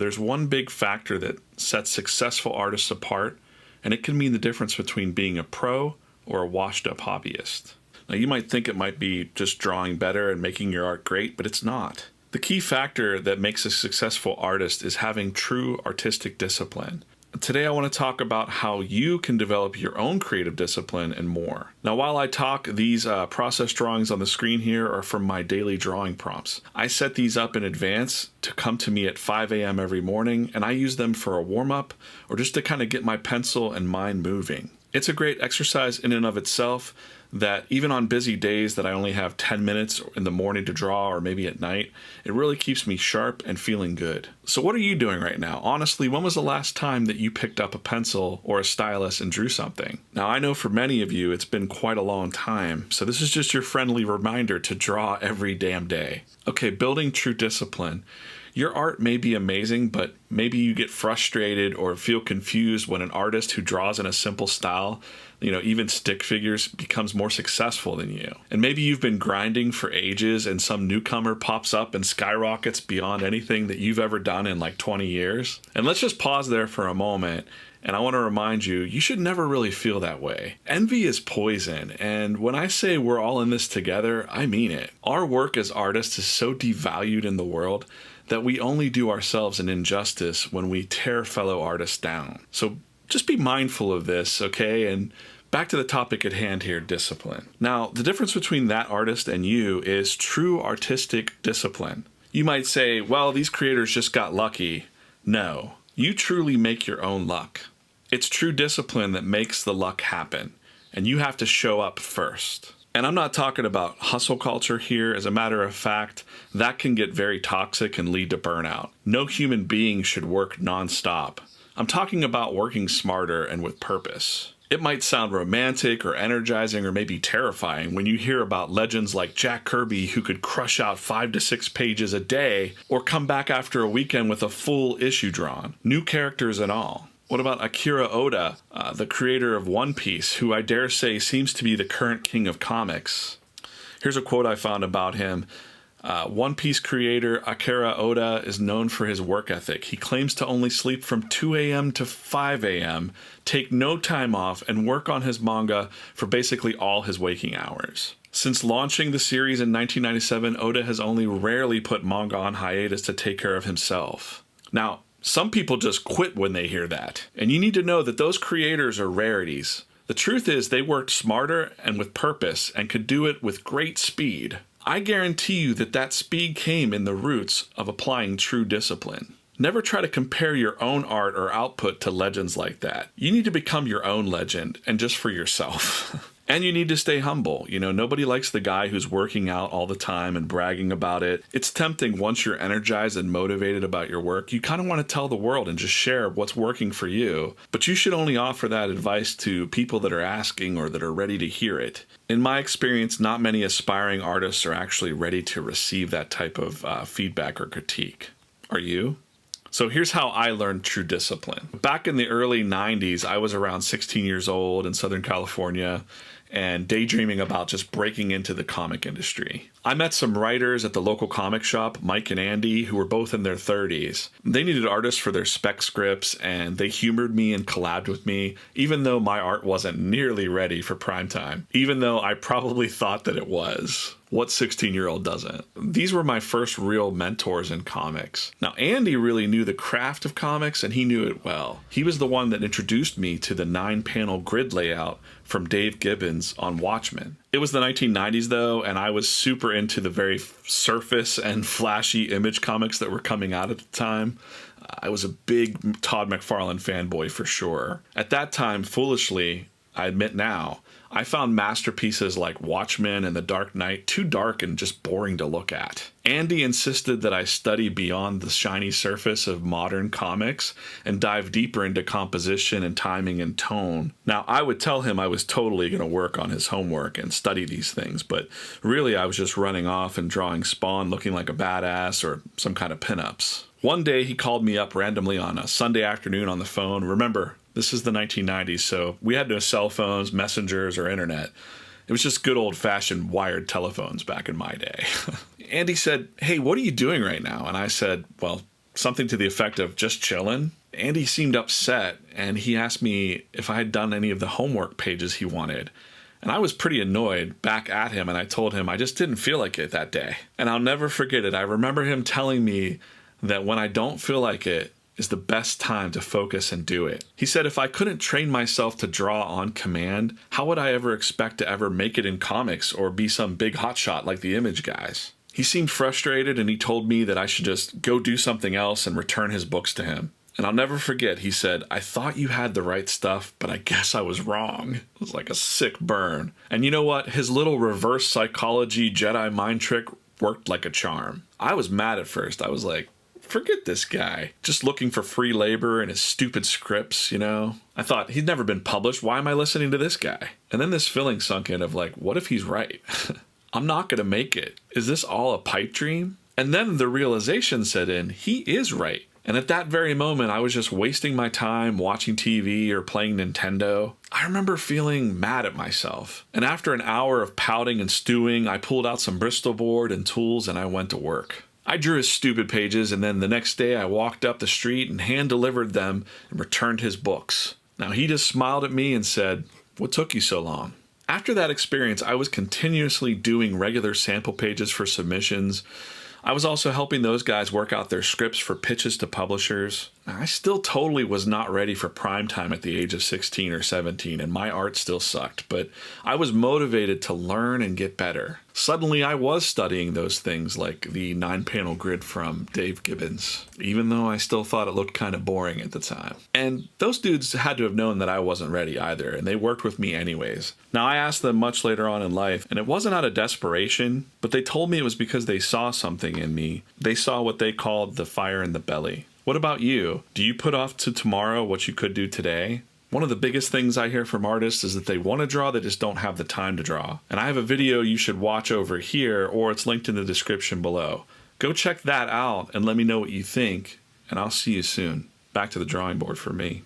There's one big factor that sets successful artists apart, and it can mean the difference between being a pro or a washed-up hobbyist. Now, you might think it might be just drawing better and making your art great, but it's not. The key factor that makes a successful artist is having true artistic discipline. Today, I want to talk about how you can develop your own creative discipline and more. Now, while I talk, these process drawings on the screen here are from my daily drawing prompts. I set these up in advance to come to me at 5 a.m. every morning, and I use them for a warm-up or just to kind of get my pencil and mind moving. It's a great exercise in and of itself that even on busy days that I only have 10 minutes in the morning to draw or maybe at night, it really keeps me sharp and feeling good. So what are you doing right now? Honestly, when was the last time that you picked up a pencil or a stylus and drew something? Now, I know for many of you, it's been quite a long time, so this is just your friendly reminder to draw every damn day. Okay, building true discipline. Your art may be amazing, but maybe you get frustrated or feel confused when an artist who draws in a simple style, even stick figures, becomes more successful than you. And maybe you've been grinding for ages and some newcomer pops up and skyrockets beyond anything that you've ever done in like 20 years. And let's just pause there for a moment. And I want to remind you, you should never really feel that way. Envy is poison, and when I say we're all in this together, I mean it. Our work as artists is so devalued in the world that we only do ourselves an injustice when we tear fellow artists down. So just be mindful of this, okay? And back to the topic at hand here, discipline. Now, the difference between that artist and you is true artistic discipline. You might say, well, these creators just got lucky. No, you truly make your own luck. It's true discipline that makes the luck happen, and you have to show up first. And I'm not talking about hustle culture here. As a matter of fact, that can get very toxic and lead to burnout. No human being should work nonstop. I'm talking about working smarter and with purpose. It might sound romantic or energizing or maybe terrifying when you hear about legends like Jack Kirtby who could crush out 5 to 6 pages a day or come back after a weekend with a full issue drawn, new characters and all. What about Eiichero Oda, the creator of One Piece, who I dare say seems to be the current king of comics? Here's a quote I found about him. One Piece creator Eiichero Oda is known for his work ethic. He claims to only sleep from 2 a.m. to 5 a.m., take no time off, and work on his manga for basically all his waking hours. Since launching the series in 1997, Oda has only rarely put manga on hiatus to take care of himself. Now, some people just quit when they hear that, and you need to know that those creators are rarities. The truth is they worked smarter and with purpose and could do it with great speed. I guarantee you that speed came in the roots of applying true discipline. Never try to compare your own art or output to legends like that. You need to become your own legend, and just for yourself. And you need to stay humble. Nobody likes the guy who's working out all the time and bragging about it. It's tempting once you're energized and motivated about your work. You kind of want to tell the world and just share what's working for you. But you should only offer that advice to people that are asking or that are ready to hear it. In my experience, not many aspiring artists are actually ready to receive that type of feedback or critique. Are you? So here's how I learned true discipline. Back in the early 90s, I was around 16 years old in Southern California and daydreaming about just breaking into the comic industry. I met some writers at the local comic shop, Mike and Andy, who were both in their 30s. They needed artists for their spec scripts, and they humored me and collabed with me, even though my art wasn't nearly ready for prime time, even though I probably thought that it was. What 16-year-old doesn't? These were my first real mentors in comics. Now, Andy really knew the craft of comics, and he knew it well. He was the one that introduced me to the 9-panel grid layout from Dave Gibbons on Watchmen. It was the 1990s, though, and I was super into the very surface and flashy image comics that were coming out at the time. I was a big Todd McFarlane fanboy for sure. At that time, foolishly, I admit now, I found masterpieces like Watchmen and The Dark Knight too dark and just boring to look at. Andy insisted that I study beyond the shiny surface of modern comics and dive deeper into composition and timing and tone. Now, I would tell him I was totally going to work on his homework and study these things, but really I was just running off and drawing Spawn looking like a badass or some kind of pinups. One day he called me up randomly on a Sunday afternoon on the phone. Remember, this is the 1990s, so we had no cell phones, messengers, or internet. It was just good old-fashioned wired telephones back in my day. Andy said, "Hey, what are you doing right now?" And I said, "Well, something to the effect of just chilling. Andy seemed upset, and he asked me if I had done any of the homework pages he wanted. And I was pretty annoyed back at him, and I told him I just didn't feel like it that day. And I'll never forget it. I remember him telling me that when I don't feel like it is the best time to focus and do it. He said if I couldn't train myself to draw on command, how would I ever expect to ever make it in comics or be some big hotshot like the Image guys? He seemed frustrated, and he told me that I should just go do something else and return his books to him. And I'll never forget, he said, I thought you had the right stuff, but I guess I was wrong. It was like a sick burn. And you know what? His little reverse psychology Jedi mind trick worked like a charm. I was mad at first. I was like, forget this guy. Just looking for free labor and his stupid scripts, you know? I thought, he'd never been published. Why am I listening to this guy? And then this feeling sunk in of like, what if he's right? I'm not going to make it. Is this all a pipe dream? And then the realization set in, he is right. And at that very moment, I was just wasting my time watching TV or playing Nintendo. I remember feeling mad at myself. And after an hour of pouting and stewing, I pulled out some Bristol board and tools and I went to work. I drew his stupid pages, and then the next day I walked up the street and hand-delivered them and returned his books. Now he just smiled at me and said, "What took you so long?" After that experience, I was continuously doing regular sample pages for submissions. I was also helping those guys work out their scripts for pitches to publishers. I still totally was not ready for prime time at the age of 16 or 17, and my art still sucked, but I was motivated to learn and get better. Suddenly, I was studying those things like the 9-panel grid from Dave Gibbons, even though I still thought it looked kind of boring at the time. And those dudes had to have known that I wasn't ready either, and they worked with me anyways. Now, I asked them much later on in life, and it wasn't out of desperation, but they told me it was because they saw something in me. They saw what they called the fire in the belly. What about you? Do you put off to tomorrow what you could do today? One of the biggest things I hear from artists is that they want to draw, they just don't have the time to draw. And I have a video you should watch over here, or it's linked in the description below. Go check that out and let me know what you think, and I'll see you soon. Back to the drawing board for me.